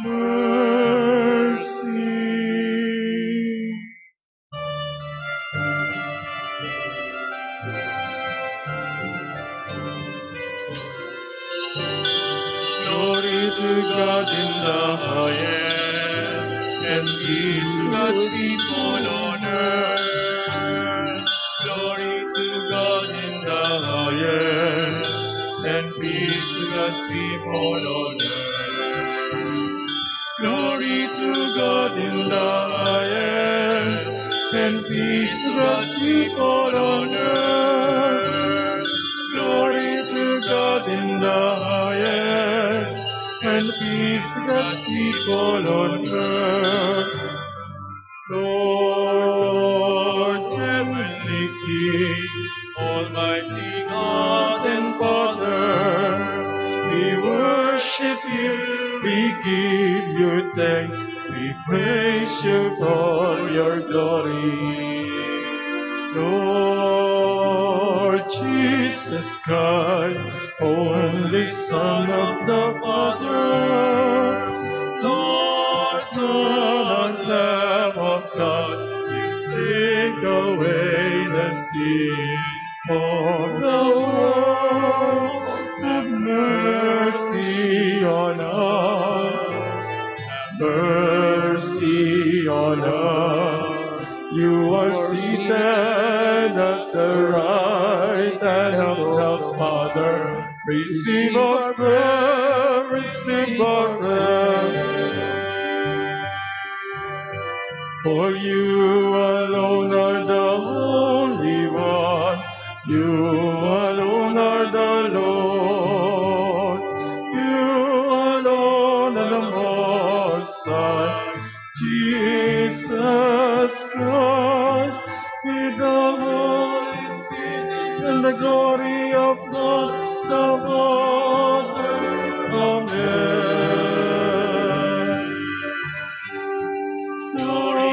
mercy. Glory to God in the highest, and peace to God's people on earth. Glory to God in the highest, and peace to God's people on earth. Glory to God in the highest, and peace to God's people on earth. Glory to God in the highest, and peace to God's people on earth. Lord, heavenly King, Almighty God and Father, we worship you, we give you thanks, we praise you for your glory. Lord Jesus Christ, only Son of the Father, Lord God, Lamb of God, you take away the sins of the world. Have mercy on us, have mercy on us. You are seated at the right hand of the Father. Receive our prayer, receive our prayer. For you alone are the Holy One, you alone are the Lord, you alone are the Most High, Jesus Christ, with the Holy Spirit and the glory of God the Father. Amen. Glory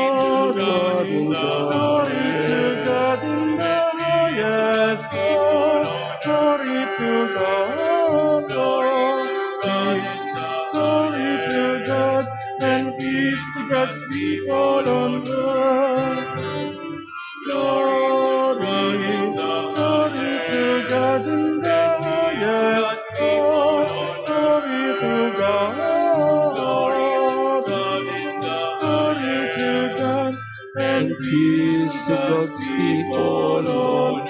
to God in the highest. Glory to God, glory to God, and peace to God's people on earth. Glory to God in the highest. Glory to God, glory to God, and peace to God's people on earth.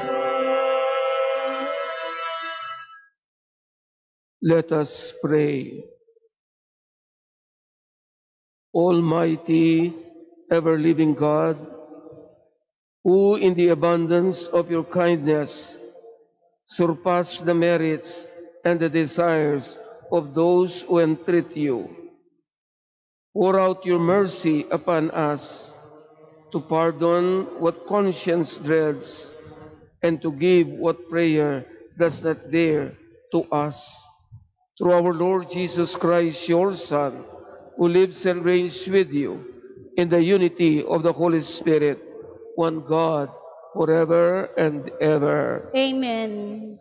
Let us pray. Almighty, ever-living God, who in the abundance of your kindness surpass the merits and the desires of those who entreat you, pour out your mercy upon us to pardon what conscience dreads and to give what prayer does not dare to us. Through our Lord Jesus Christ, your Son, who lives and reigns with you in the unity of the Holy Spirit, one God, forever and ever. Amen.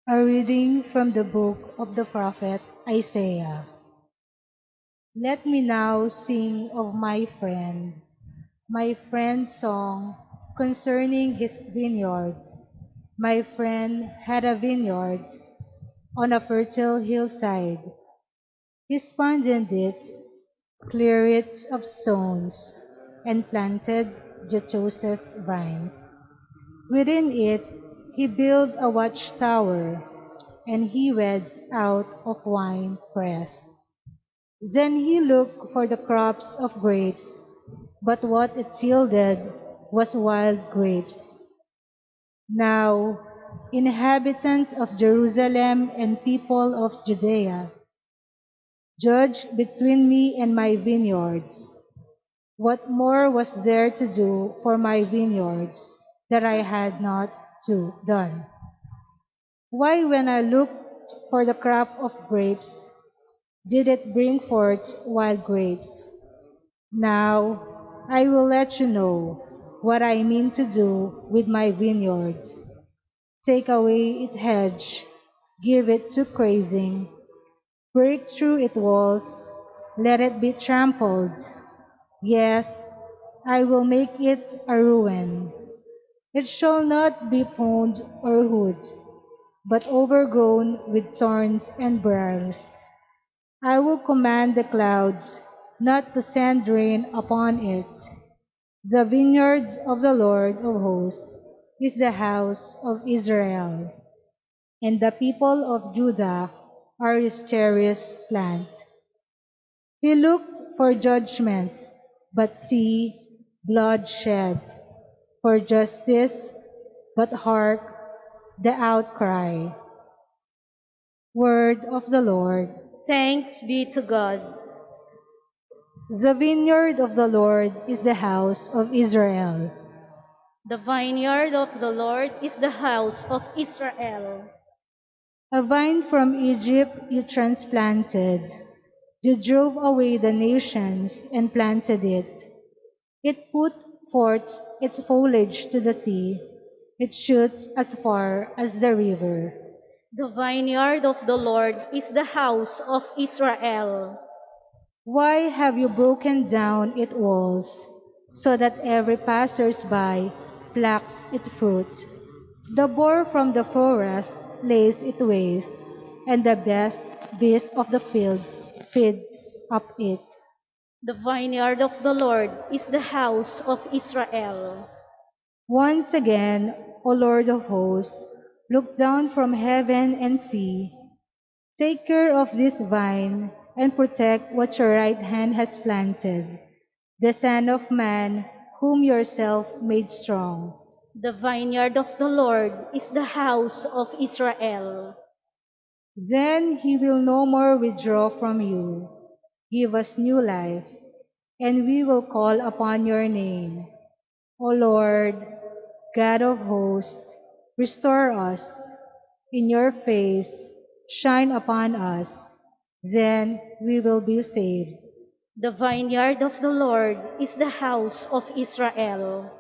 A reading from the book of the prophet Isaiah. Let me now sing of my friend's song concerning his vineyard. My friend had a vineyard on a fertile hillside. He spongeed it, cleared it of stones, and planted jetosus vines. Within it he built a watchtower, and he weds out of wine press. Then he looked for the crops of grapes, but what it yielded was wild grapes. Now, inhabitants of Jerusalem and people of Judea, judge between me and my vineyards. What more was there to do for my vineyards that I had not done? Why, when I looked for the crop of grapes, did it bring forth wild grapes? Now I will let you know what I mean to do with my vineyard. Take away its hedge, Give it to praising. Break through its walls. Let it be trampled. Yes, I will make it a ruin. It shall not be pwned or hewed, but overgrown with thorns and briars. I will command the clouds not to send rain upon it. The vineyards of the Lord of hosts is the house of Israel, and the people of Judah are his cherished plant. He looked for judgment, but see bloodshed, for justice, but hark the outcry. Word of the Lord. Thanks be to God. The vineyard of the Lord is the house of Israel. The vineyard of the Lord is the house of Israel. A vine from Egypt you transplanted. You drove away the nations and planted it. It put forth its foliage to the sea. It shoots as far as the river. The vineyard of the Lord is the house of Israel. Why have you broken down its walls, so that every passers-by plucks its fruit? The boar from the forest lays it waste, and the best beasts of the fields feed up it. The vineyard of the Lord is the house of Israel. Once again, O Lord of hosts, look down from heaven and see. Take care of this vine and protect what your right hand has planted, the Son of Man, whom yourself made strong. The vineyard of the Lord is the house of Israel. Then he will no more withdraw from you. Give us new life, and we will call upon your name. O Lord, God of hosts, restore us. In your face, shine upon us. Then we will be saved. The vineyard of the Lord is the house of Israel.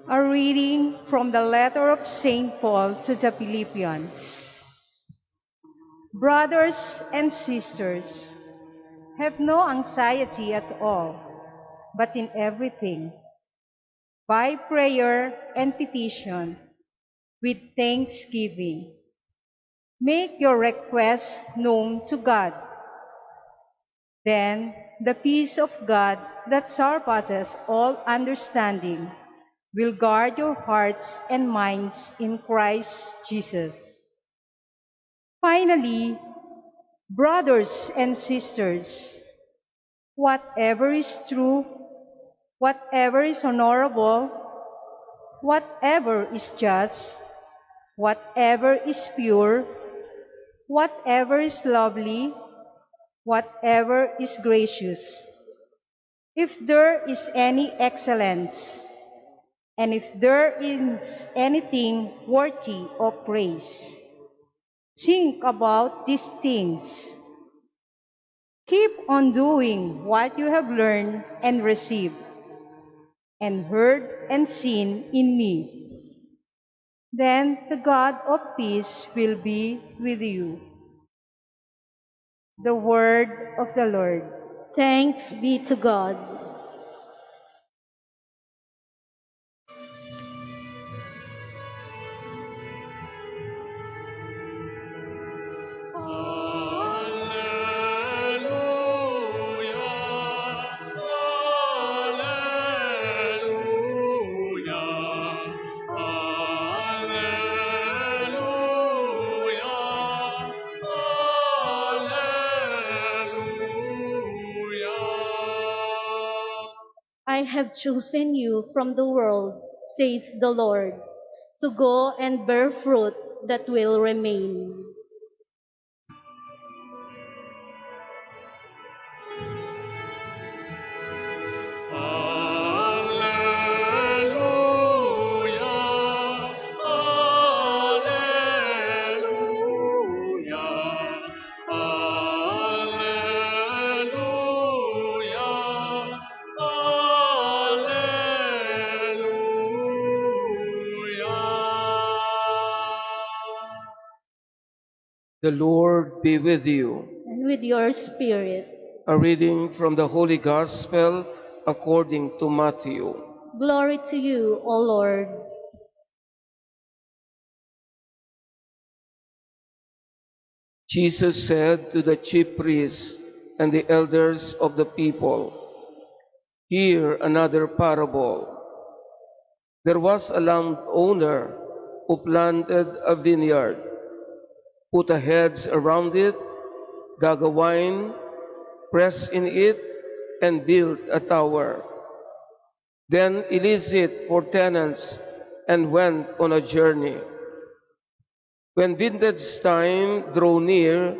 A reading from the letter of St. Paul to the Philippians. Brothers and sisters, have no anxiety at all, but in everything, by prayer and petition, with thanksgiving, make your requests known to God. Then the peace of God that surpasses all understanding will guard your hearts and minds in Christ Jesus. Finally, brothers and sisters, whatever is true, whatever is honorable, whatever is just, whatever is pure, whatever is lovely, whatever is gracious, if there is any excellence, and if there is anything worthy of praise, think about these things. Keep on doing what you have learned and received, and heard and seen in me. Then the God of peace will be with you. The word of the Lord. Thanks be to God. I have chosen you from the world, says the Lord, to go and bear fruit that will remain. The Lord be with you. and with your spirit. A reading from the Holy Gospel according to Matthew. Glory to you, O Lord. Jesus said to the chief priests and the elders of the people, "Hear another parable. There was a landowner who planted a vineyard, put a hedge around it, dug a wine, pressed in it, and built a tower. Then he leased it for tenants and went on a journey. When vintage time drew near,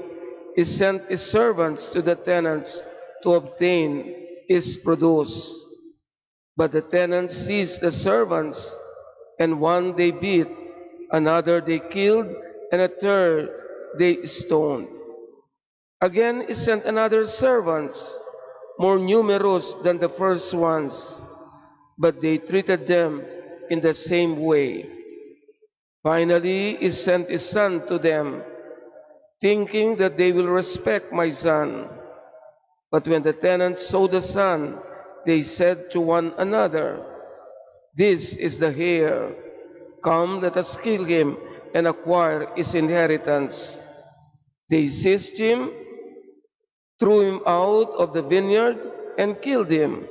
he sent his servants to the tenants to obtain his produce. But the tenants seized the servants, and one they beat, another they killed, and a third they stoned. Again he sent another servants, more numerous than the first ones, but they treated them in the same way. Finally he sent his son to them, thinking that they will respect my son. But when the tenants saw the son, they said to one another, 'This is the heir. Come, let us kill him and acquire his inheritance.' They seized him, threw him out of the vineyard, and killed him.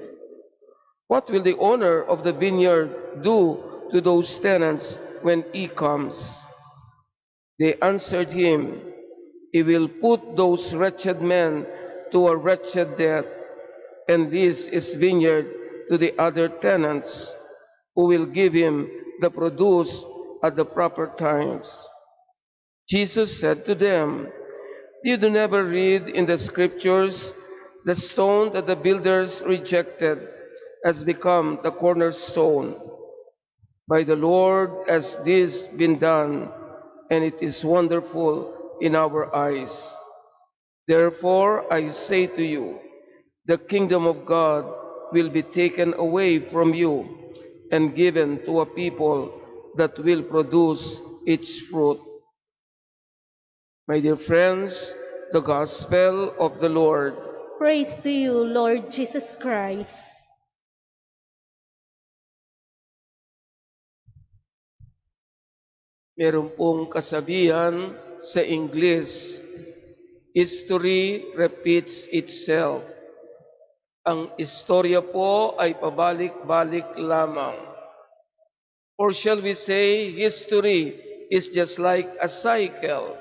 What will the owner of the vineyard do to those tenants when he comes?" They answered him, "He will put those wretched men to a wretched death, and lease his vineyard to the other tenants, who will give him the produce at the proper times." Jesus said to them, "You do never read in the scriptures, the stone that the builders rejected has become the cornerstone. By the Lord has this been done, and it is wonderful in our eyes. Therefore I say to you, the kingdom of God will be taken away from you and given to a people that will produce its fruit." My dear friends, the gospel of the Lord. Praise to you, Lord Jesus Christ. Meron pong kasabihan sa English, history repeats itself. Ang istorya po ay pabalik-balik lamang. Or shall we say, history is just like a cycle.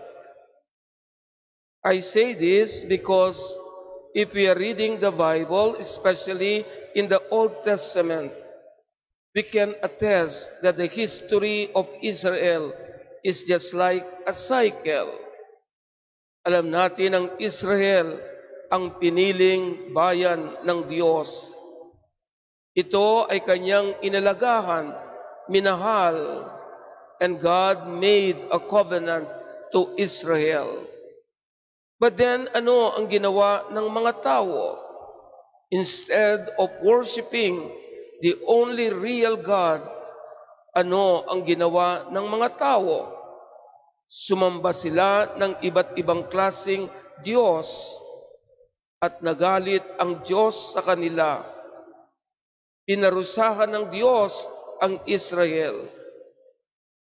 I say this because if we are reading the Bible, especially in the Old Testament, we can attest that the history of Israel is just like a cycle. Alam natin ang Israel ang piniling bayan ng Diyos. Ito ay kanyang inalagahan, minahal, and God made a covenant to Israel. But then, ano ang ginawa ng mga tao? Instead of worshiping the only real God, ano ang ginawa ng mga tao? Sumamba sila ng iba't ibang klaseng Diyos at nagalit ang Diyos sa kanila. Pinarusahan ng Diyos ang Israel.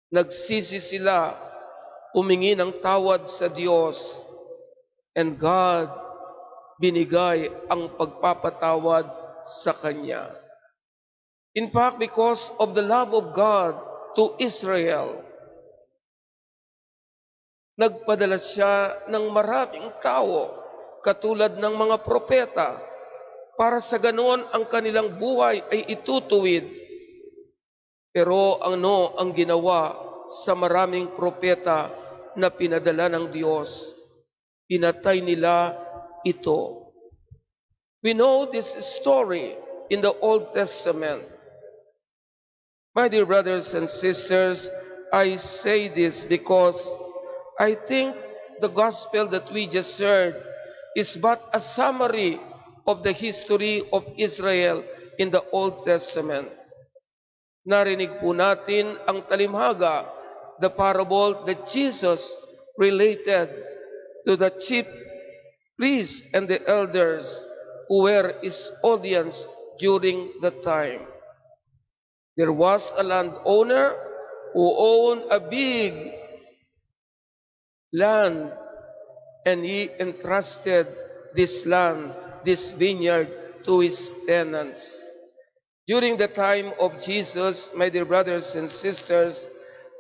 Nagsisi sila, humingi ng tawad sa Diyos, and God binigay ang pagpapatawad sa Kanya. In fact, because of the love of God to Israel, nagpadala siya ng maraming tao, katulad ng mga propeta, para sa ganoon ang kanilang buhay ay itutuwid. Pero ano ang ginawa sa maraming propeta na pinadala ng Diyos? Pinatay nila ito. We know this story in the Old Testament. My dear brothers and sisters, I say this because I think the gospel that we just heard is but a summary of the history of Israel in the Old Testament. Narinig po natin ang talimhaga, the parable that Jesus related to the chief priests and the elders who were his audience during the time. There was a landowner who owned a big land, and he entrusted this land, this vineyard, to his tenants. During the time of Jesus, my dear brothers and sisters,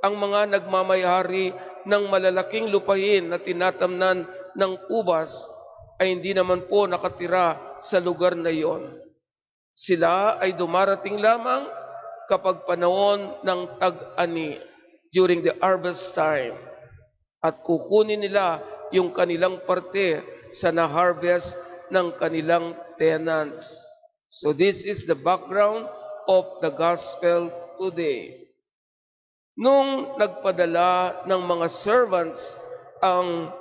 ang mga nagmamayari ng malalaking lupain na tinatamnan ng ubas ay hindi naman po nakatira sa lugar na iyon. Sila ay dumarating lamang kapag panahon ng tag-ani, during the harvest time, at kukunin nila yung kanilang parte sa na-harvest ng kanilang tenants. So this is the background of the gospel today. Nung nagpadala ng mga servants ang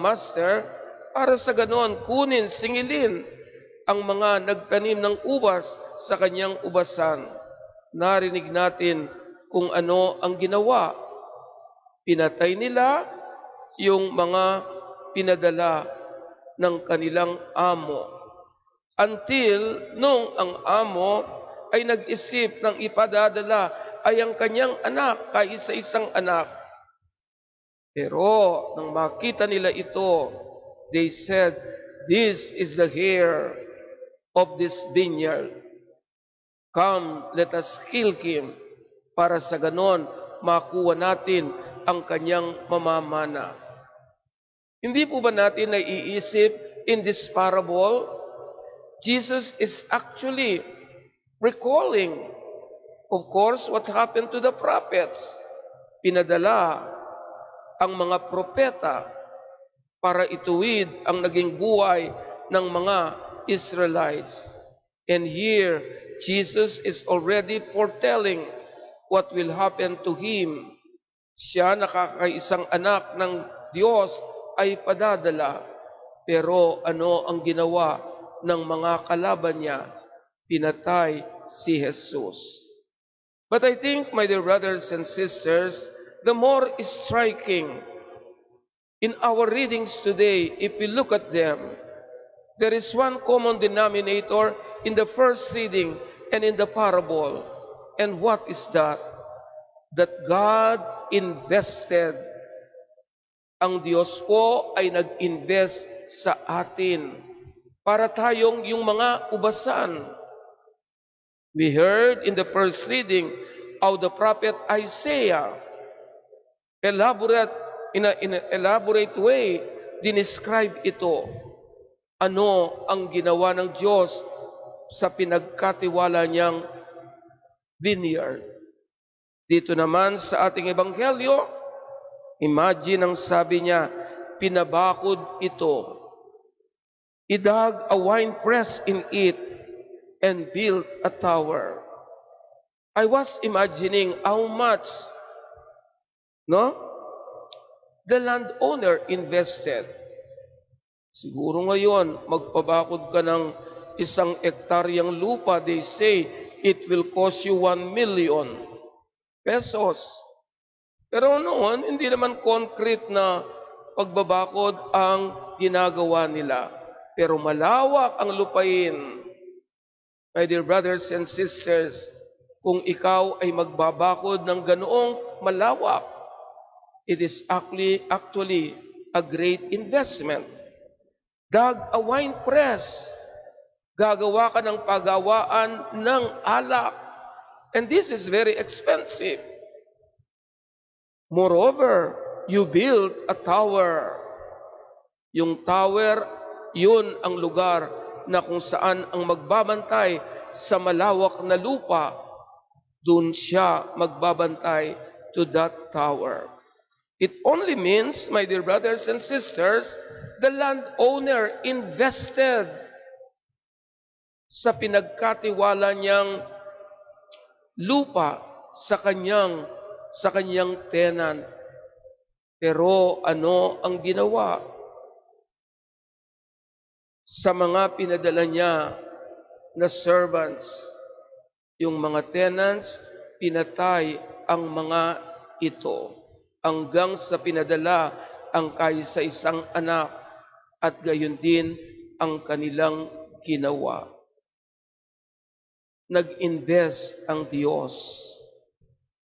master, para sa ganon kunin, singilin ang mga nagtanim ng ubas sa kanyang ubasan. Narinig natin kung ano ang ginawa. Pinatay nila yung mga pinadala ng kanilang amo. Until nung ang amo ay nag-isip ng ipadadala ay ang kanyang anak, kaisa-isang anak. Pero nang makita nila ito, they said, "This is the heir of this vineyard. Come, let us kill him, para sa ganon makuha natin ang kanyang mamamana." Hindi po ba natin naiisip in this parable, Jesus is actually recalling, of course, what happened to the prophets. Pinadala ang mga propeta para ituwid ang naging buhay ng mga Israelites. And here, Jesus is already foretelling what will happen to him. Siya, nakakaisang anak ng Diyos, ay padadala. Pero ano ang ginawa ng mga kalaban niya? Pinatay si Jesus. But I think, my dear brothers and sisters, the more striking in our readings today, if we look at them, there is one common denominator in the first reading and in the parable. And what is that? That God invested. Ang Diyos po ay nag-invest sa atin para tayong yung mga ubasan. We heard in the first reading how the prophet Isaiah in an elaborate way dinescribe ito. Ano ang ginawa ng Diyos sa pinagkatiwala niyang vineyard. Dito naman sa ating ebanghelyo, imagine ang sabi niya, pinabakod ito. He dug a winepress in it and built a tower. I was imagining how much, the landowner invested. Siguro ngayon, magpabakod ka ng 1 hektaryang lupa, they say, it will cost you 1 million pesos. Pero noon, hindi naman concrete na pagbabakod ang ginagawa nila. Pero malawak ang lupain. My dear brothers and sisters, kung ikaw ay magbabakod ng ganoong malawak, it is actually a great investment. Dug a wine press. Gagawa ka ng pagawaan ng alak. And this is very expensive. Moreover, you build a tower. Yung tower, yun ang lugar na kung saan ang magbabantay sa malawak na lupa, dun siya magbabantay to that tower. It only means, my dear brothers and sisters, the landowner invested sa pinagkatiwala niyang lupa sa kanyang tenant. Pero ano ang ginawa? Sa mga pinadala niya na servants, yung mga tenants, pinatay ang mga ito hanggang sa pinadala ang kaisa-isang anak at gayon din ang kanilang ginawa. Nag-invest ang Diyos.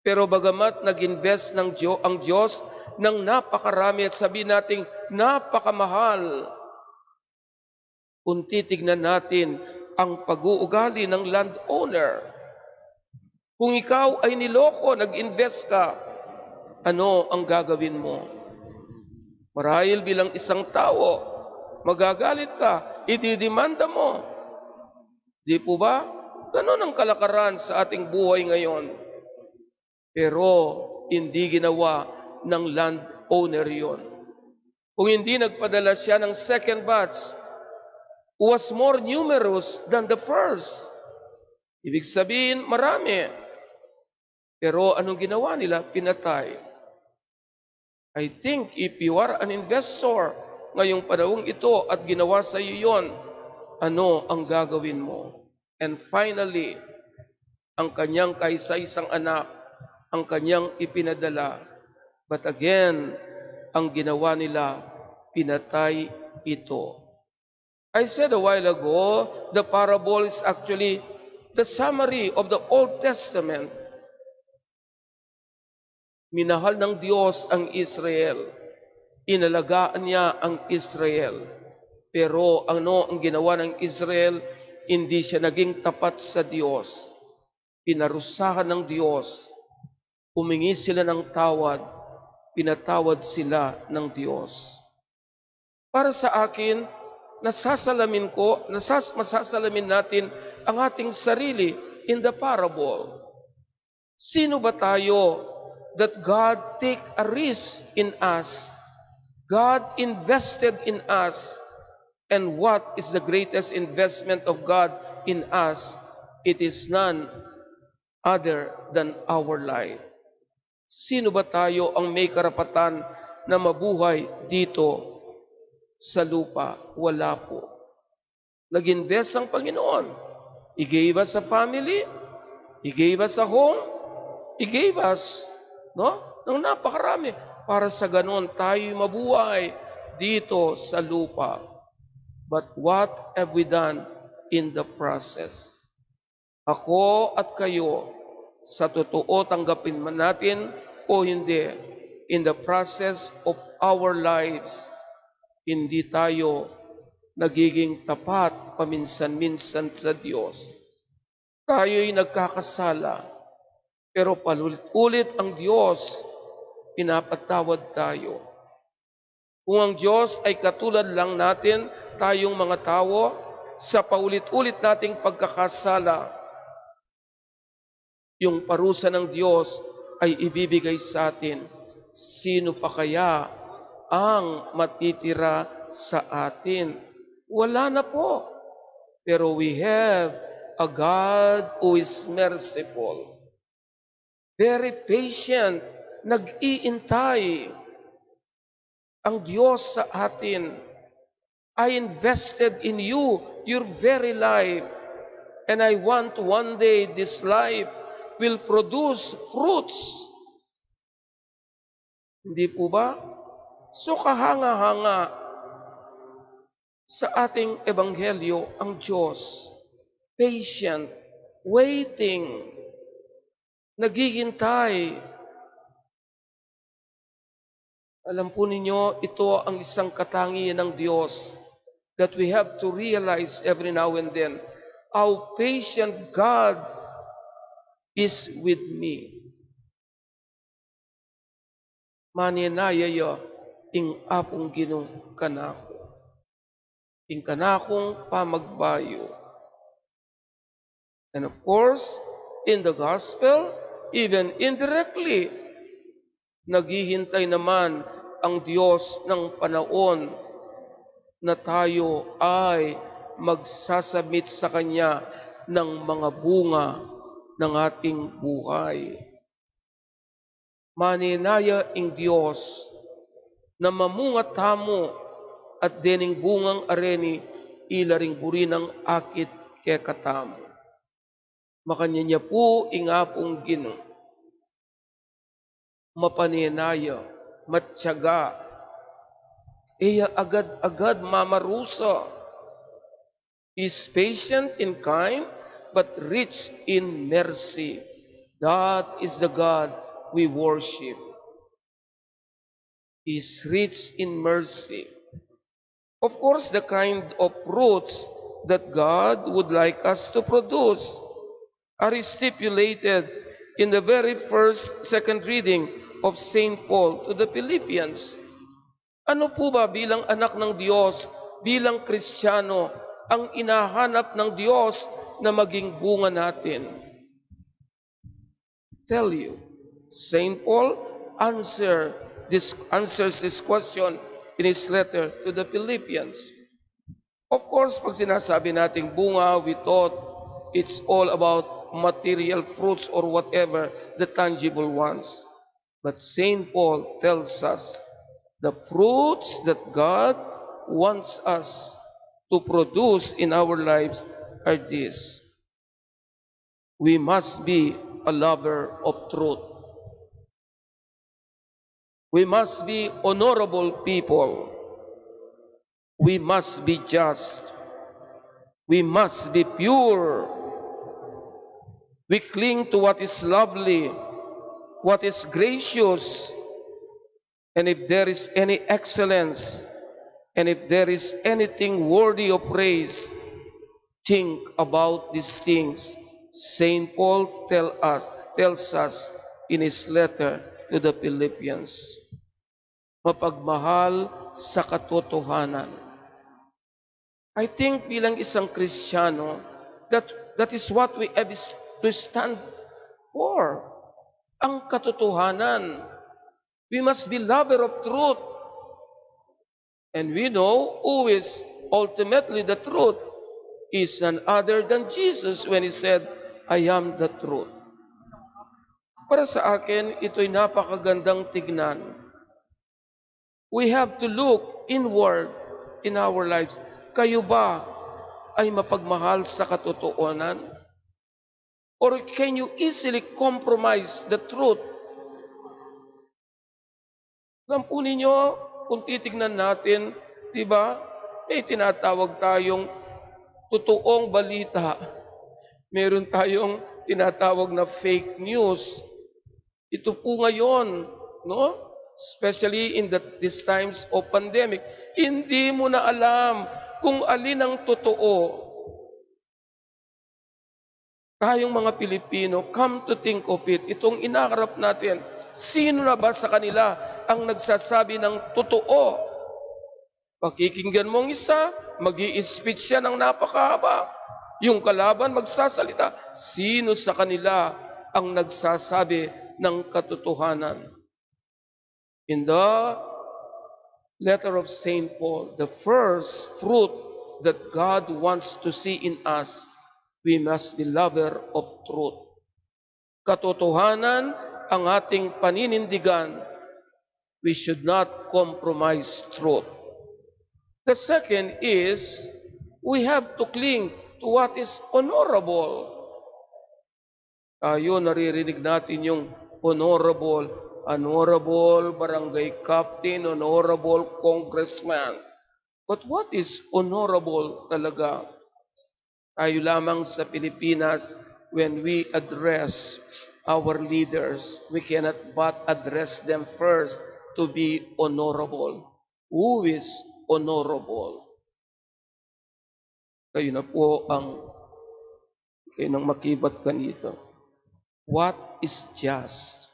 Pero bagamat nag-invest ang Diyos ng napakarami at sabihin natin napakamahal, kung titignan natin ang pag-uugali ng landowner, kung ikaw ay niloko, nag-invest ka, ano ang gagawin mo? Marahil bilang isang tao, magagalit ka, ididemanda mo. Di po ba? Ganon ang kalakaran sa ating buhay ngayon. Pero hindi ginawa ng landowner yon. Kung hindi nagpadala siya ng second batch, was more numerous than the first. Ibig sabihin, marami. Pero anong ginawa nila? Pinatay. I think if you are an investor ngayong panahong ito at ginawa sa iyo yon, ano ang gagawin mo? And finally, ang kanyang kaisa-isang anak, ang kanyang ipinadala. But again, ang ginawa nila, pinatay ito. I said a while ago, the parable is actually the summary of the Old Testament. Minahal ng Diyos ang Israel. Inalagaan niya ang Israel. Pero ano ang ginawa ng Israel? Hindi siya naging tapat sa Diyos. Pinarusahan ng Diyos. Humingi sila ng tawad. Pinatawad sila ng Diyos. Para sa akin, masasalamin natin ang ating sarili in the parable. Sino ba tayo that God take a risk in us? God invested in us. And what is the greatest investment of God in us? It is none other than our life. Sino ba tayo ang may karapatan na mabuhay dito sa lupa? Wala po. Nag-invest ang Panginoon. He gave us a family. He gave us a home. He gave us, ng napakarami. Para sa ganon tayo mabuhay dito sa lupa. But what have we done in the process? Ako at kayo, sa totoo tanggapin man natin o hindi, in the process of our lives, hindi tayo nagiging tapat paminsan-minsan sa Diyos. Tayo'y nagkakasala, pero palulit-ulit ang Diyos, pinapatawad tayo. Kung ang Diyos ay katulad lang natin, tayong mga tao, sa paulit-ulit nating pagkakasala, yung parusa ng Diyos ay ibibigay sa atin. Sino pa kaya ang matitira sa atin? Wala na po. Pero we have a God who is merciful. Very patient. Nag-iintay ang Diyos sa atin. I invested in you, your very life. And I want one day this life will produce fruits. Hindi po ba? So kahanga-hanga sa ating ebanghelyo ang Diyos. Patient, waiting, naghihintay. Alam po ninyo, ito ang isang katangian ng Diyos that we have to realize every now and then. How patient God is with me. Maninayaya ing apong ginong kanako. Ing kanakong pamagbayo. And of course, in the gospel, even indirectly, naghihintay naman ang Diyos ng panahon na tayo ay magsasabit sa Kanya ng mga bunga ng ating buhay. Maninaya ing Diyos na mamungat tamo at dening bungang areni ilaring buri ng akit kaya katamo. Makanya niya po ingapong ginong mapaninaya, matyaga, agad-agad mamarusa. Is patient in kind, but rich in mercy. That is the God we worship. Is rich in mercy. Of course, the kind of fruits that God would like us to produce are stipulated in the very second reading of St. Paul to the Philippians. Ano po ba bilang anak ng Diyos, bilang Kristiyano, ang inahanap ng Diyos na maging bunga natin? Tell you, St. Paul answers this question in his letter to the Philippians. Of course, pag sinasabi nating bunga, we thought it's all about material fruits or whatever, the tangible ones. But St. Paul tells us the fruits that God wants us to produce in our lives are these. We must be a lover of truth. We must be honorable people. We must be just. We must be pure. We cling to what is lovely, what is gracious, and if there is any excellence, and if there is anything worthy of praise, think about these things. St. Paul tells us in his letter to the Philippians. Mapagmahal sa katotohanan. I think bilang isang Kristiyano, that is what we have to stand for. Ang katotohanan. We must be lover of truth. And we know who is ultimately the truth is none other than Jesus when He said, I am the truth. Para sa akin, ito'y napakagandang tignan. We have to look inward in our lives. Kayo ba ay mapagmahal sa katotohanan? Or can you easily compromise the truth? Alam po ninyo, kung titignan natin, di ba, tinatawag tayong totoong balita. Meron tayong tinatawag na fake news. Ito po ngayon, no? Especially in these times of pandemic, hindi mo na alam kung alin ang totoo. Tayong mga Pilipino, come to think of it, itong inaharap natin, sino na ba sa kanila ang nagsasabi ng totoo? Pakikinggan mong isa, mag-i-speech siya ng napakahaba. Yung kalaban magsasalita, sino sa kanila ang nagsasabi ng katotohanan? In the letter of St. Paul, the first fruit that God wants to see in us, we must be lover of truth. Katotohanan ang ating paninindigan. We should not compromise truth. The second is, we have to cling to what is honorable. Tayo, naririnig natin yung honorable barangay captain, honorable congressman. But what is honorable talaga? Tayo lamang sa Pilipinas, when we address our leaders, we cannot but address them first to be honorable. Who is honorable? Kayo na po kayo nang makibat kanito. What is just?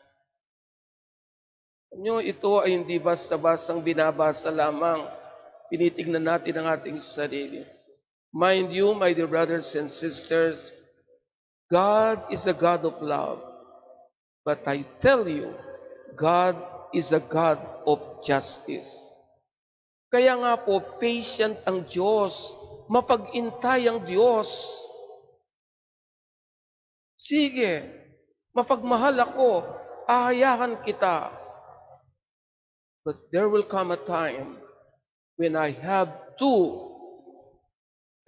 Nyo, ito ay hindi basta-bastang binabasa lamang. Tinitignan natin ang ating sarili. Mind you, my dear brothers and sisters, God is a God of love. But I tell you, God is a God of justice. Kaya nga po, patient ang Diyos. Mapag-intay ang Diyos. Sige, mapagmahal ako, ahayahan kita. But there will come a time when I have to,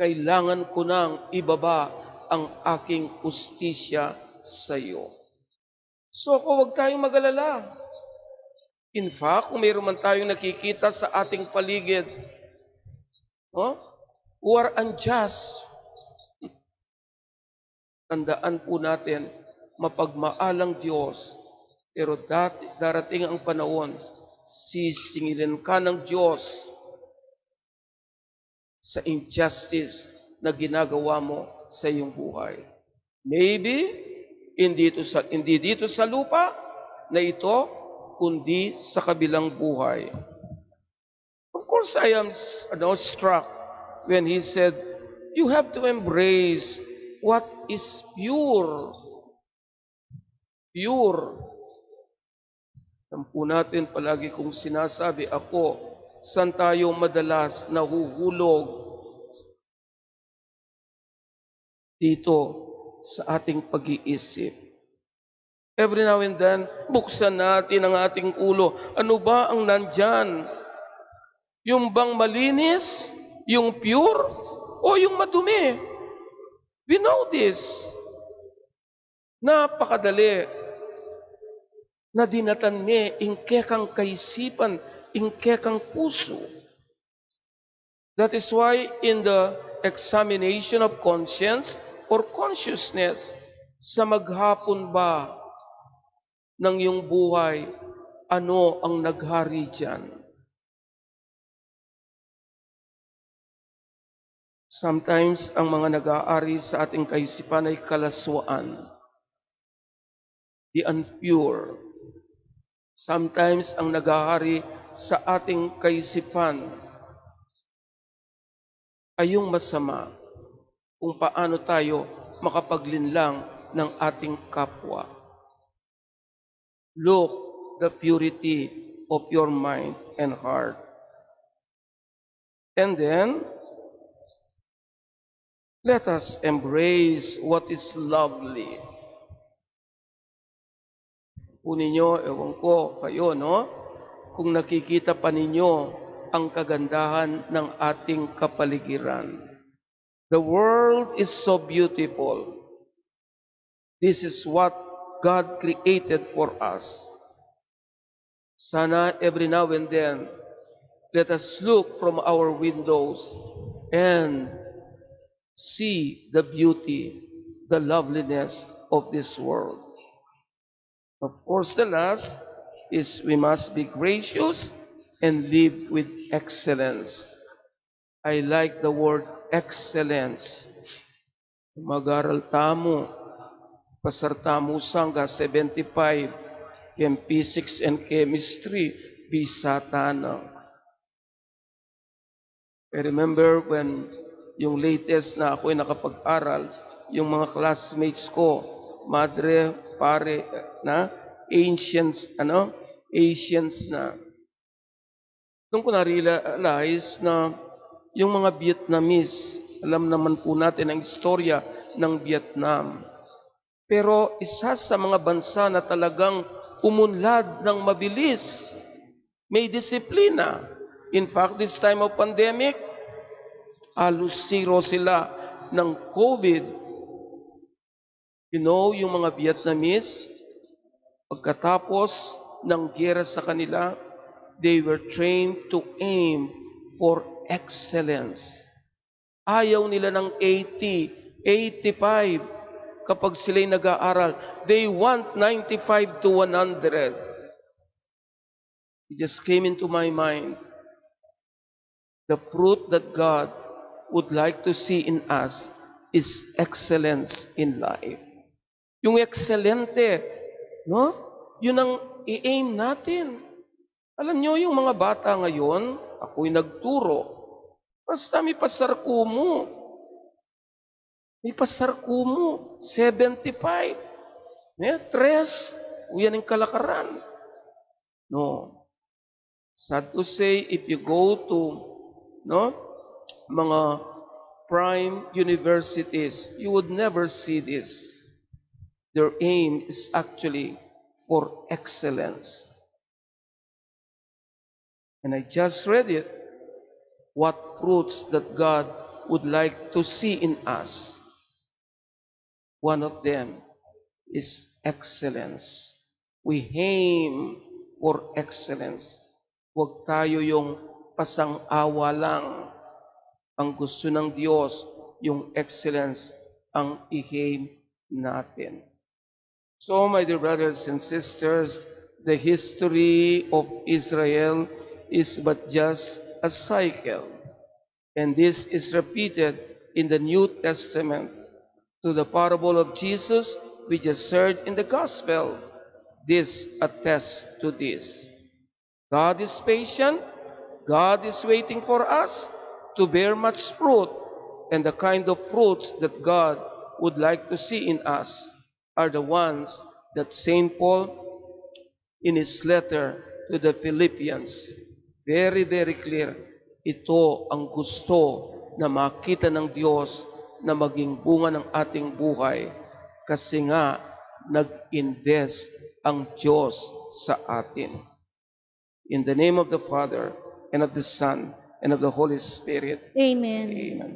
kailangan ko nang ibaba ang aking ustisya sa iyo. So huwag tayong mag-alala. In fact, kung mayroon man tayong nakikita sa ating paligid, who are unjust, tandaan po natin, mapagmaalang Diyos, pero darating ang panahon, sisingilin ka ng Diyos sa injustice na ginagawa mo sa iyong buhay. Maybe, hindi dito sa lupa na ito, kundi sa kabilang buhay. Of course, I am struck when he said, you have to embrace what is pure. Pure. Alam po natin palagi kong sinasabi, ako, saan tayo madalas nahuhulog? Dito sa ating pag-iisip. Every now and then, buksan natin ang ating ulo. Ano ba ang nandyan? Yung bang malinis? Yung pure? O yung madumi? We know this. Napakadali na dinatan ni ingkekang kaisipan, ingkekang puso. That is why in the examination of conscience or consciousness, sa maghapon ba ng iyong buhay, ano ang naghari dyan? Sometimes, ang mga nag-aari sa ating kaisipan ay kalaswaan, the impure. Sometimes, ang naghahari sa ating kaisipan ay yung masama, kung paano tayo makapaglinlang ng ating kapwa. Look the purity of your mind and heart. And then, let us embrace what is lovely. Kung ninyo, ewan ko, kayo, no? Kung nakikita pa ninyo ang kagandahan ng ating kapaligiran. The world is so beautiful. This is what God created for us. Sana every now and then, let us look from our windows and see the beauty, the loveliness of this world. Of course, the last is we must be gracious and live with excellence. I like the word excellence. Mag-aral tamo, pasar tamo sangga 75, MP6 and chemistry, bisata na. I remember when yung latest na ako'y nakapag-aral, yung mga classmates ko, madre, pare, na, Asians na. Doon ko na-realize na yung mga Vietnamese, alam naman po natin ang istorya ng Vietnam. Pero isa sa mga bansa na talagang umunlad ng mabilis, may disiplina. In fact, this time of pandemic, halos zero sila ng COVID. You know, yung mga Vietnamese, pagkatapos ng giyera sa kanila, they were trained to aim for excellence. Ayaw nila ng 80, 85 kapag sila'y nag-aaral. They want 95 to 100. It just came into my mind. The fruit that God would like to see in us is excellence in life. Yung excelente, no? Yun ang i-aim natin. Alam nyo, yung mga bata ngayon, ako'y nagturo, basta may pasarkumo. May pasarkumo, 75. Tres, yan ang kalakaran. No. Sad to say, if you go to mga prime universities, you would never see this. Their aim is actually for excellence. And I just read it, what fruits that God would like to see in us. One of them is excellence. We aim for excellence. Huwag tayo yung pasang-awa lang. Ang gusto ng Diyos, yung excellence ang i-aim natin. So, my dear brothers and sisters, the history of Israel is but just a cycle. And this is repeated in the New Testament to the parable of Jesus we just heard in the Gospel. This attests to this. God is patient. God is waiting for us to bear much fruit. And the kind of fruits that God would like to see in us are the ones that St. Paul, in his letter to the Philippians, very, very clear. Ito ang gusto na makita ng Diyos na maging bunga ng ating buhay kasi nga nag-invest ang Diyos sa atin. In the name of the Father, and of the Son, and of the Holy Spirit. Amen. Amen.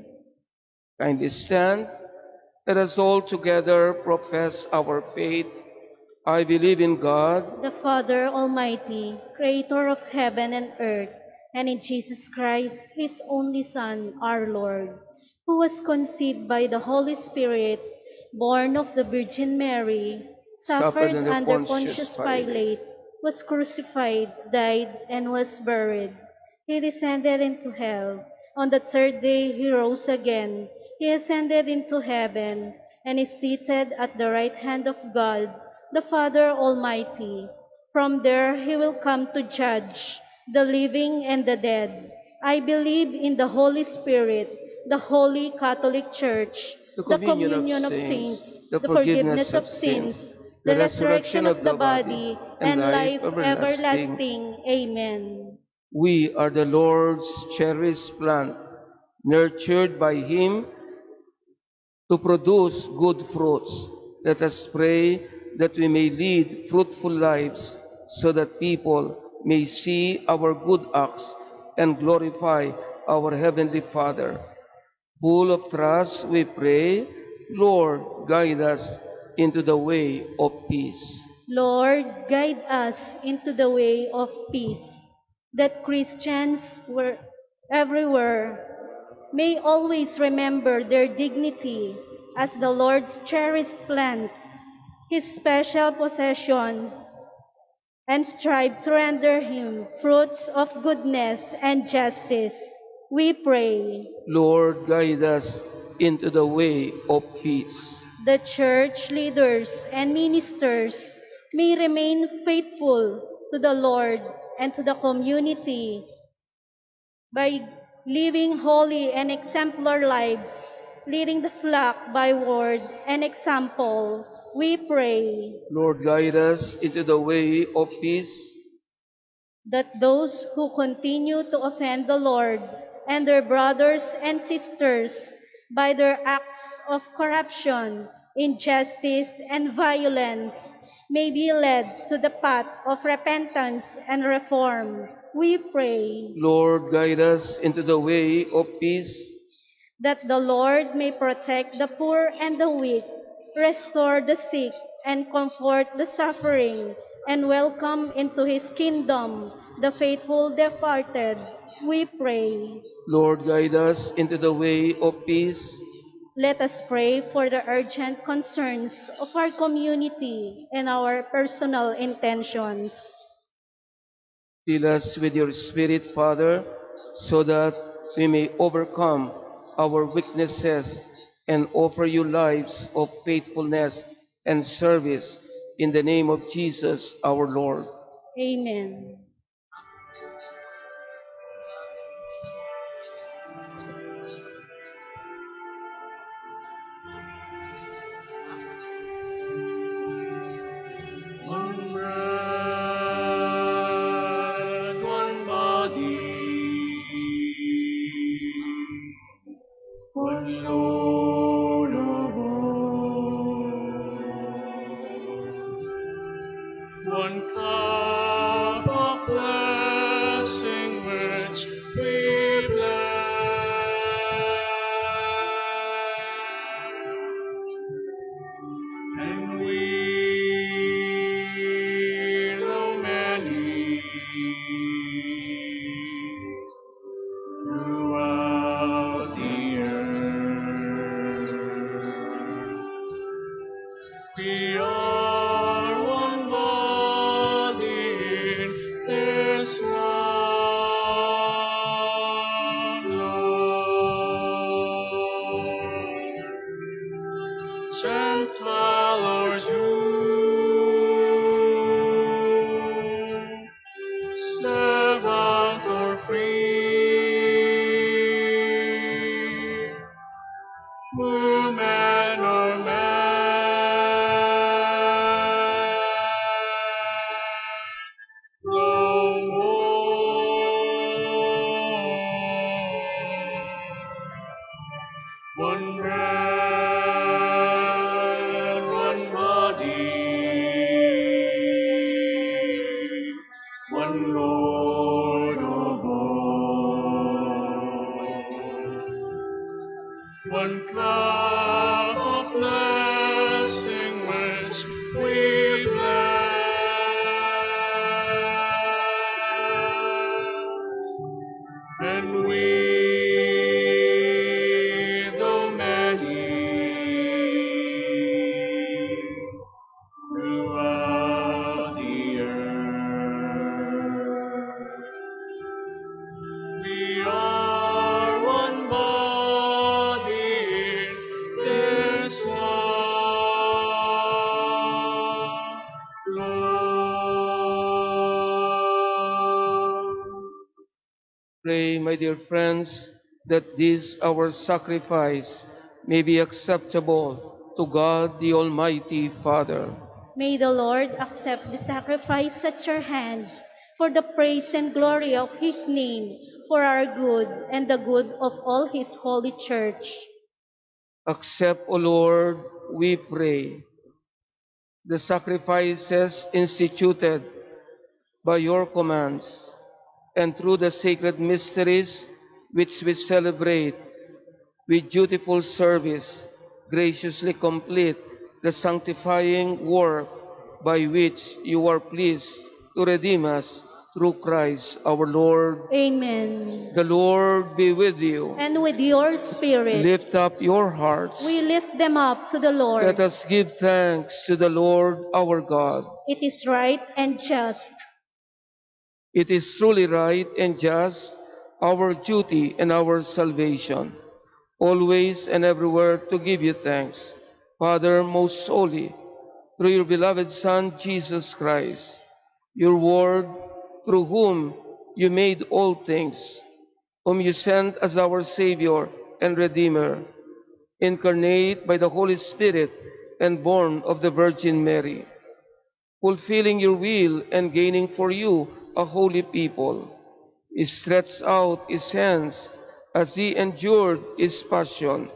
Kindly stand. Let us all together profess our faith. I believe in God, The Father Almighty, creator of heaven and earth, and in Jesus Christ, his only Son, our Lord, who was conceived by the Holy Spirit, born of the Virgin Mary, suffered under Pontius Pilate, was crucified, died, and was buried. He descended into hell. On the third day he rose again. He ascended into heaven, and is seated at the right hand of God, the Father Almighty. From there he will come to judge the living and the dead. I believe in the Holy Spirit, the Holy Catholic Church, the communion of saints, the forgiveness of sins, the resurrection of the body, and life everlasting. Amen. we are the Lord's cherished plant, nurtured by Him to produce good fruits. Let us pray that we may lead fruitful lives so that people may see our good acts and glorify our Heavenly Father. Full of trust, we pray, Lord, guide us into the way of peace. Lord, guide us into the way of peace, that Christians were everywhere may always remember their dignity as the Lord's cherished plant, his special possession, and strive to render him fruits of goodness and justice. We pray. Lord, guide us into the way of peace. The church leaders and ministers may remain faithful to the Lord and to the community by living holy and exemplar lives, leading the flock by word and example. We pray Lord, guide us into the way of peace. that those who continue to offend the Lord and their brothers and sisters by their acts of corruption, injustice, and violence may be led to the path of repentance and reform. We pray Lord, guide us into the way of peace. that the Lord may protect the poor and the weak, restore the sick, and comfort the suffering, and welcome into his kingdom the faithful departed. We pray. Lord, guide us into the way of peace. Let us pray for the urgent concerns of our community and our personal intentions. Fill us with your Spirit, Father, so that we may overcome our weaknesses and offer you lives of faithfulness and service in the name of Jesus our Lord. Amen. One bread, one body, one Lord of all, one cup of blessing which we bless, and we, though many, We are one body in this one Lord. Gentile or Jew, servant or free, woman or man, no more. One bread, one body, one Lord of all. One cup of blessing which we bless, and we, though many, throughout the earth, we are one body in this one Lord. Pray, my dear friends, that this our sacrifice may be acceptable to God the Almighty Father. May the Lord accept the sacrifice at your hands for the praise and glory of his name, for our good and the good of all his holy church. Accept, O Lord, we pray, the sacrifices instituted by your commands, and through the sacred mysteries which we celebrate with dutiful service, graciously complete the sanctifying work by which you are pleased to redeem us through Christ our Lord. Amen. The Lord be with you. And with your spirit, Lift up your hearts. we lift them up to the Lord. Let us give thanks to the Lord our God. It is right and just. It is truly right and just, our duty and our salvation, always and everywhere to give you thanks, Father most holy, through your beloved Son, Jesus Christ, your Word, through whom you made all things, whom you sent as our Savior and Redeemer, incarnate by the Holy Spirit and born of the Virgin Mary, fulfilling your will and gaining for you a holy people. He stretched out his hands as he endured his passion,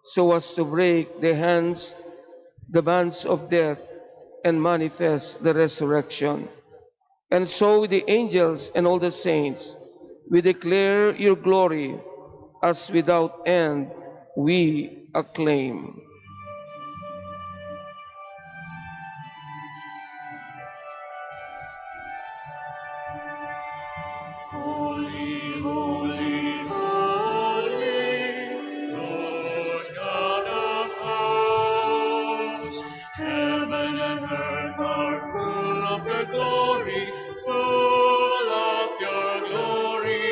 so as to break the bands of death, and manifest the resurrection. And so with the angels and all the saints, we declare your glory, as without end we acclaim. Holy, holy, holy, Lord God of hosts, heaven and earth are full of your glory, full of your glory.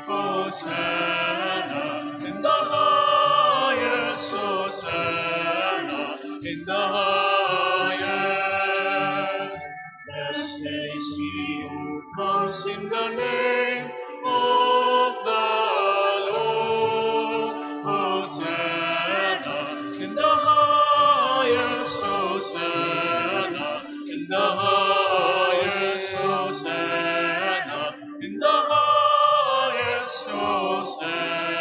Hosanna in the highest, Hosanna in the highest. Blessed is he who comes in the name of the Lord. Hosanna in the highest, Hosanna in the highest, Hosanna in the highest, Hosanna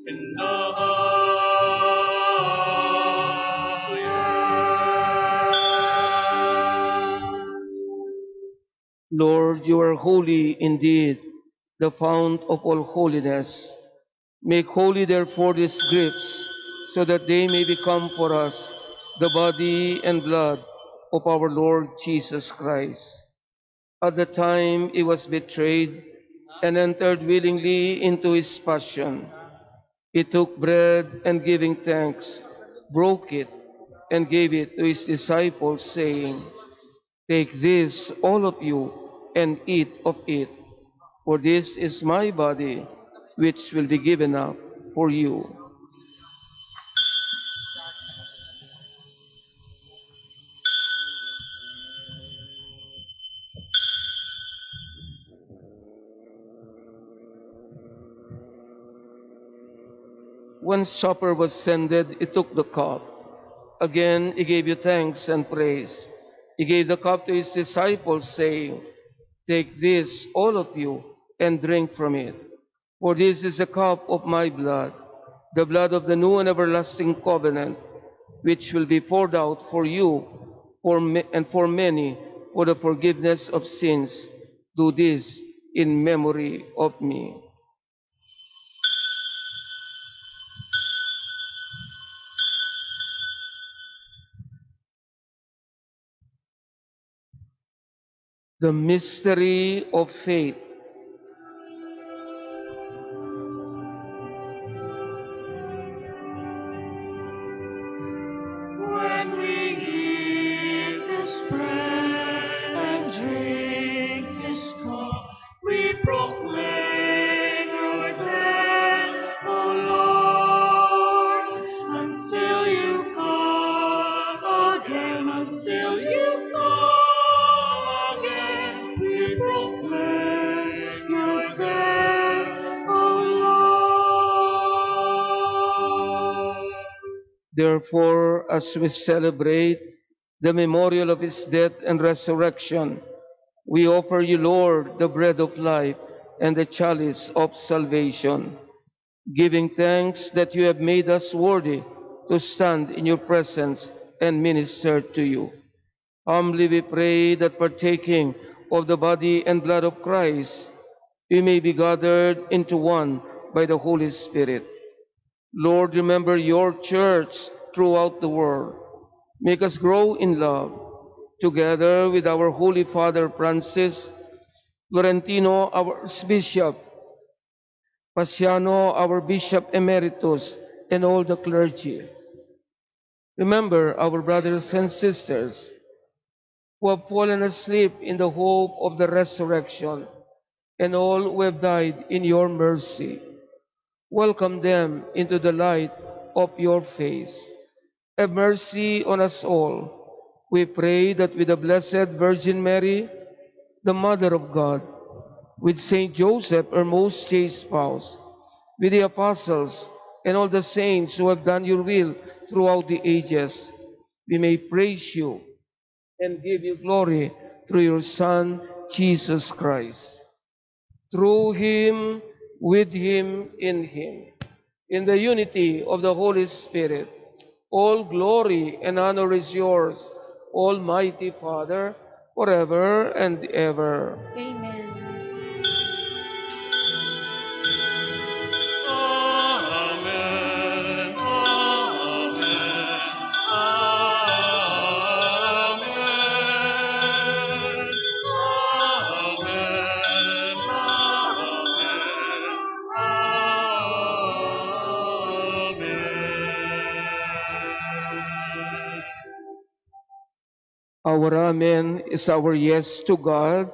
in the Lord, you are holy indeed, the fount of all holiness. Make holy therefore these gifts, so that they may become for us the body and blood of our Lord Jesus Christ. At the time he was betrayed and entered willingly into his passion, he took bread and giving thanks, broke it and gave it to his disciples, saying, "Take this, all of you, and eat of it, for this is my body, which will be given up for you." When supper was ended, he took the cup. Again, he gave you thanks and praise. He gave the cup to his disciples, saying, "Take this, all of you, and drink from it. For this is the cup of my blood, the blood of the new and everlasting covenant, which will be poured out for you and for many for the forgiveness of sins. Do this in memory of me." The mystery of faith. When we eat this bread and drink this cup, we proclaim your death, O Lord, until you come again, until you come again. We proclaim your death, O Lord. Therefore, as we celebrate the memorial of his death and resurrection, we offer you, Lord, the bread of life and the chalice of salvation, giving thanks that you have made us worthy to stand in your presence and minister to you. Humbly we pray that partaking of the body and blood of Christ, we may be gathered into one by the Holy Spirit. Lord, remember your church throughout the world. Make us grow in love, together with our Holy Father Francis, Florentino, our Bishop, Pasiano, our Bishop Emeritus, and all the clergy. Remember our brothers and sisters who have fallen asleep in the hope of the resurrection, and all who have died in your mercy. Welcome them into the light of your face. Have mercy on us all. We pray that with the Blessed Virgin Mary, the Mother of God, with Saint Joseph, her most chaste spouse, with the apostles and all the saints who have done your will throughout the ages, we may praise you and give you glory through your Son, Jesus Christ. Through him, with him, in the unity of the Holy Spirit, all glory and honor is yours, Almighty Father, forever and ever. Amen. Amen. Amen. Amen. Amen. Our Amen is our yes to God,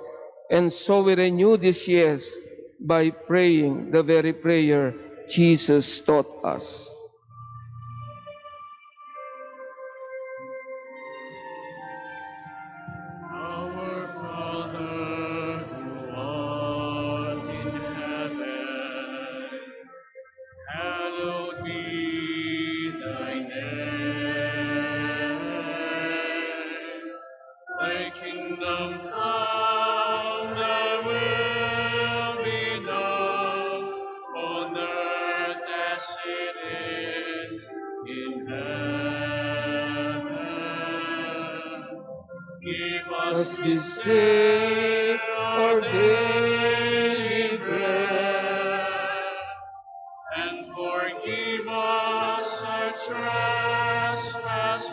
and so we renew this yes by praying the very prayer Jesus taught us. Our Father, who art in heaven, hallowed be thy name. Thy kingdom come, thy will be done, on earth as it is in heaven. Give us this day our daily bread, and forgive us our trespasses,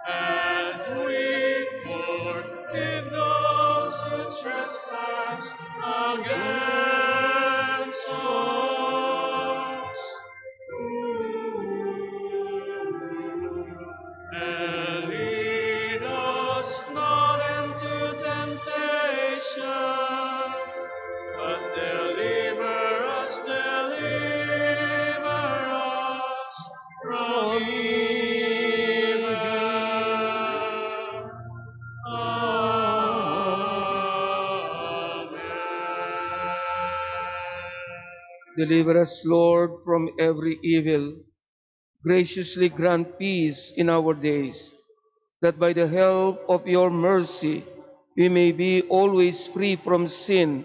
as we forgive those who trespass against us. from evil. Deliver us, Lord, from every evil. Graciously grant peace in our days, that by the help of your mercy we may be always free from sin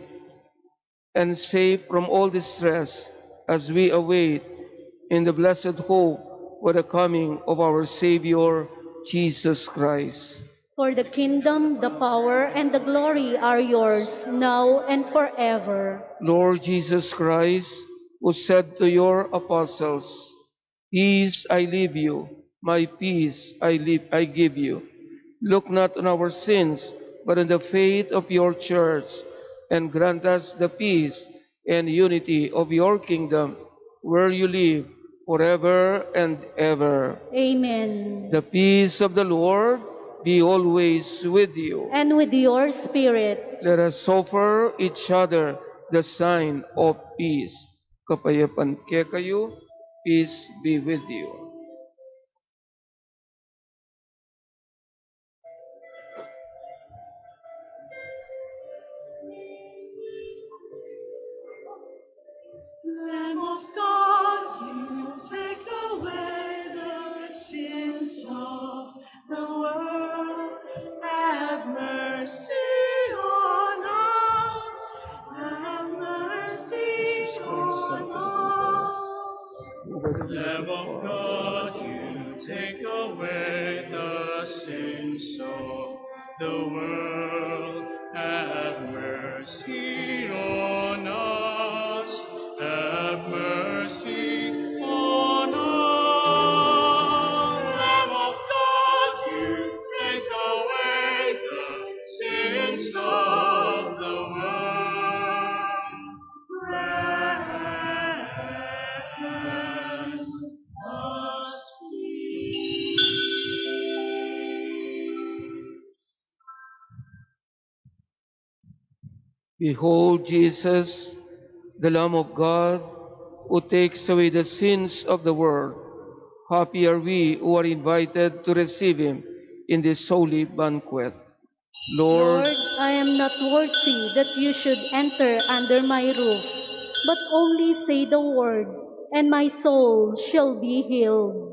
and safe from all distress as we await in the blessed hope for the coming of our Savior, Jesus Christ. For the kingdom, the power, and the glory are yours, now and forever. Lord Jesus Christ, who said to your apostles, "Peace I leave you, my peace I give you." Look not on our sins, but on the faith of your church, and grant us the peace and unity of your kingdom, where you live forever and ever. Amen. The peace of the Lord be always with you. And with your spirit. Let us offer each other the sign of peace. Kapayapaan kayo, peace be with you. Lamb of God, you take away the sins of the world. Have mercy on us. Have mercy on us. Lamb of God, you take away the sins of the world. Have mercy on us. Have mercy on us. Lamb of God, you take away the sins of the world. Grant us peace. Behold Jesus, the Lamb of God, who takes away the sins of the world. Happy are we who are invited to receive him in this holy banquet. Lord, Lord, I am not worthy that you should enter under my roof, but only say the word, and my soul shall be healed.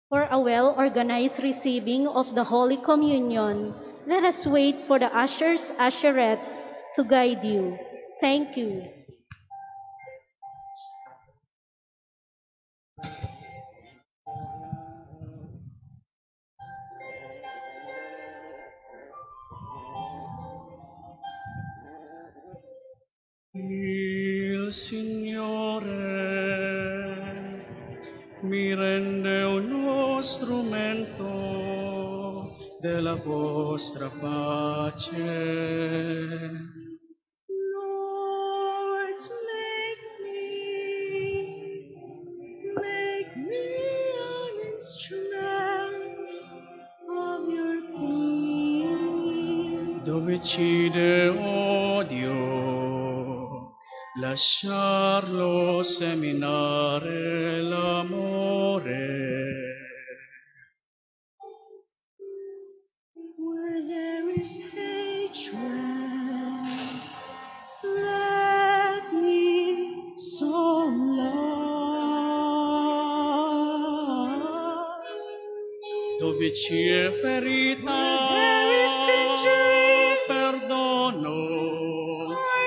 For a well-organized receiving of the Holy Communion, let us wait for the ushers, usherettes to guide you. Thank you. Il Signore mi rende uno strumento della vostra pace. Lord, make me an instrument of your peace. Dove uccide odio, lasciarlo seminare l'amore. Where there is hatred, let me sow love. Dove c'è ferita, where there is injury, perdono.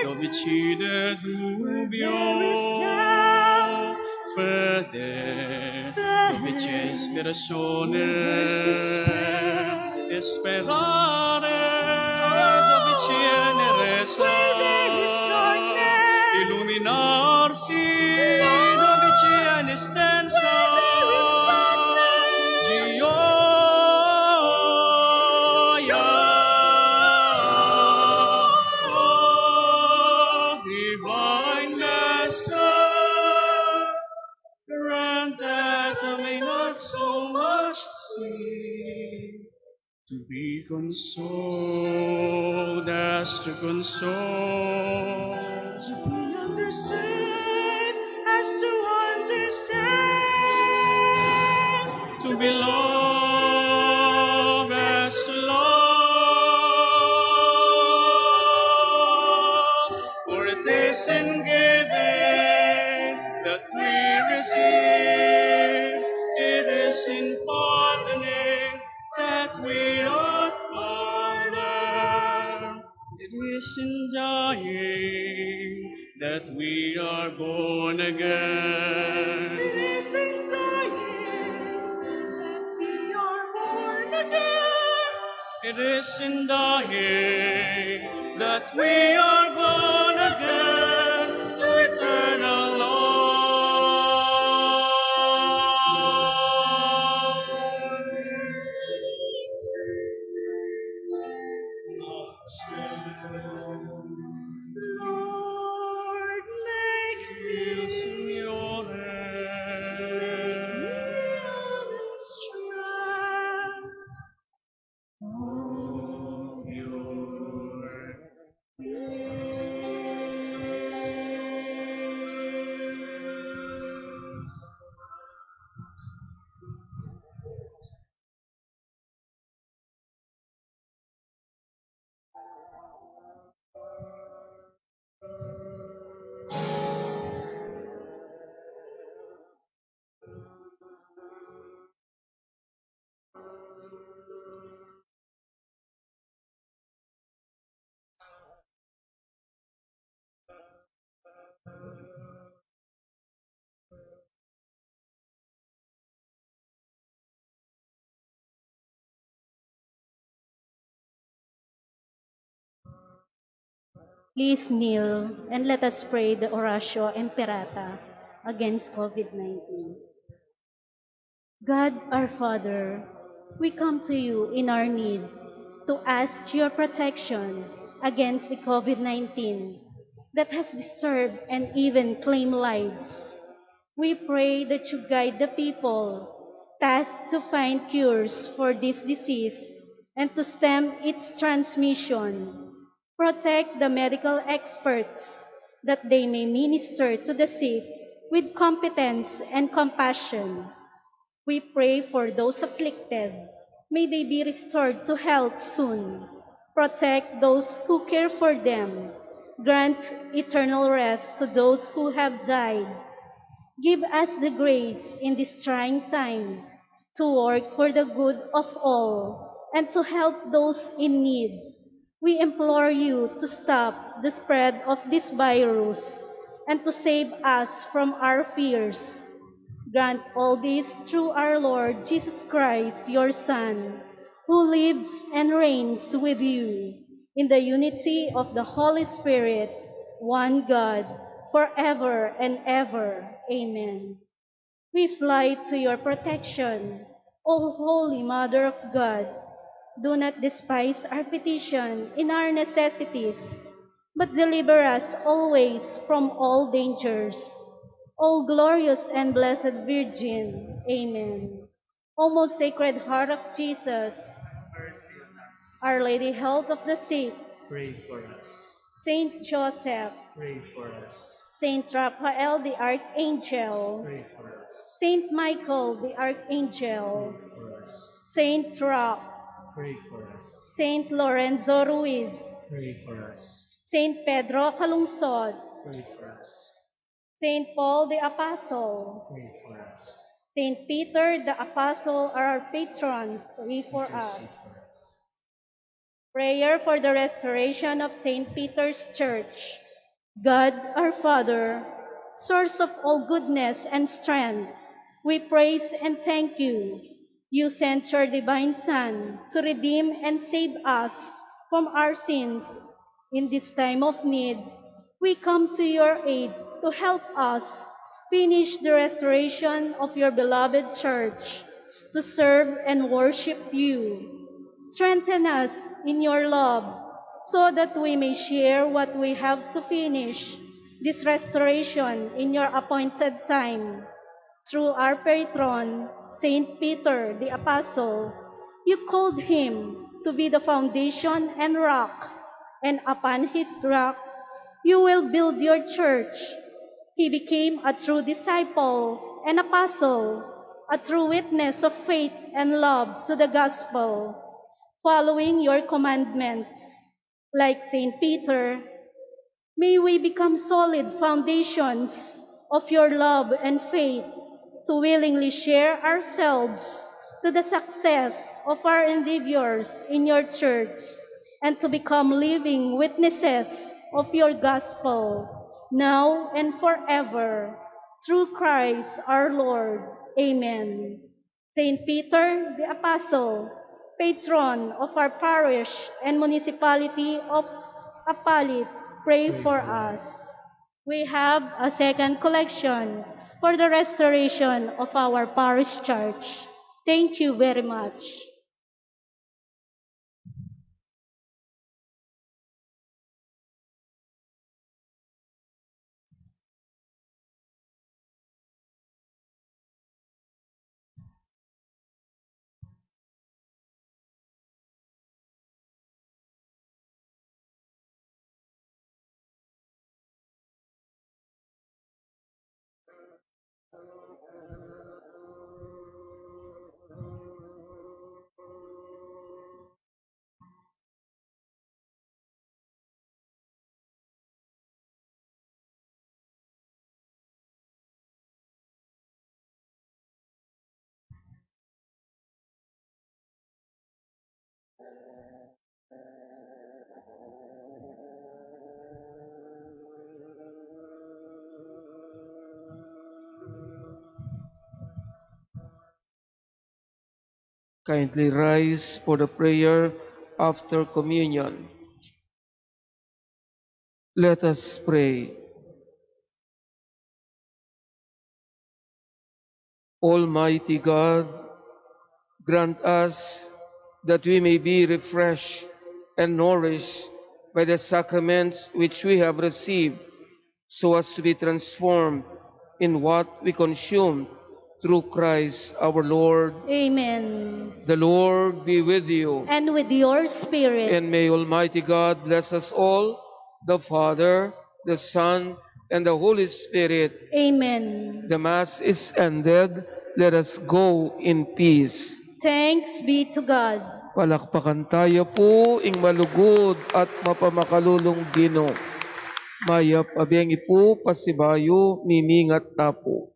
Dove c'è dubbio, there is doubt, fede. Dove c'è ispirazione, there is despair, sperare. Dove c'è nerezza, where there is darkness, illuminarsi. Dove c'è instanza, where there is sadness, Oh, divine Master, grant that I may not so much see, to be consoled as to console, to be understood as to understand, to be loved as to love. For it is in giving that we receive, it is in pardoning that we are pardoned. It is in dying that we are born again. It is in dying that we are born again. It is in dying that we are born again to eternal Lord, make me your hand. Make me of strength of your grace. Please kneel and let us pray the Oratio Imperata against COVID-19. God our Father, we come to you in our need to ask your protection against the COVID-19 that has disturbed and even claimed lives. We pray that you guide the people tasked to find cures for this disease and to stem its transmission. Protect the medical experts that they may minister to the sick with competence and compassion. We pray for those afflicted. May they be restored to health soon. Protect those who care for them. Grant eternal rest to those who have died. Give us the grace in this trying time to work for the good of all and to help those in need. We implore you to stop the spread of this virus and to save us from our fears. Grant all this through our Lord Jesus Christ, your Son, who lives and reigns with you in the unity of the Holy Spirit, one God, forever and ever. Amen. We fly to your protection, O Holy Mother of God. Do not despise our petition in our necessities, but deliver us always from all dangers. O glorious and blessed Virgin, Amen. O most Sacred Heart of Jesus, Mercy on us. Our Lady, Health of the Sick, Pray for us. Saint Joseph, Pray for us. Saint Raphael the Archangel, Pray for us. Saint Michael the Pray Archangel, for us. Saint Roch, Pray for us. Saint Lorenzo Ruiz, Pray for us. Saint Pedro Calungsod, Pray for us. Saint Paul the Apostle, Pray for us. Saint Peter the Apostle, our patron, pray for Intercede us. for us. Prayer for the restoration of Saint Peter's Church. God, our Father, source of all goodness and strength, we praise and thank you. You sent your divine Son to redeem and save us from our sins. In this time of need, we come to your aid to help us finish the restoration of your beloved church, to serve and worship you, Strengthen us in your love, so that we may share what we have to finish this restoration in your appointed time. Through our patron, Saint Peter the Apostle, you called him to be the foundation and rock, and upon his rock you will build your church. He became a true disciple and apostle, a true witness of faith and love to the gospel, following your commandments. Like Saint Peter, may we become solid foundations of your love and faith to willingly share ourselves to the success of our endeavors in your church and to become living witnesses of your gospel now and forever. Through Christ our Lord. Amen. Saint Peter the Apostle, patron of our parish and municipality of Apalit, pray for us. We have a second collection for the restoration of our parish church. Thank you very much. Kindly rise for the prayer after communion. Let us pray. Almighty God, grant us that we may be refreshed and nourished by the sacraments which we have received, so as to be transformed in what we consume through Christ our Lord. Amen. The Lord be with you. And with your spirit. And may Almighty God bless us all, the Father, the Son, and the Holy Spirit. Amen. The Mass is ended. Let us go in peace. Thanks be to God. Palakpakan tayo po, ing malugod at mapamakalulong Ginoo. Mayap abiyang ipo, pasibayo, mimingat tapo.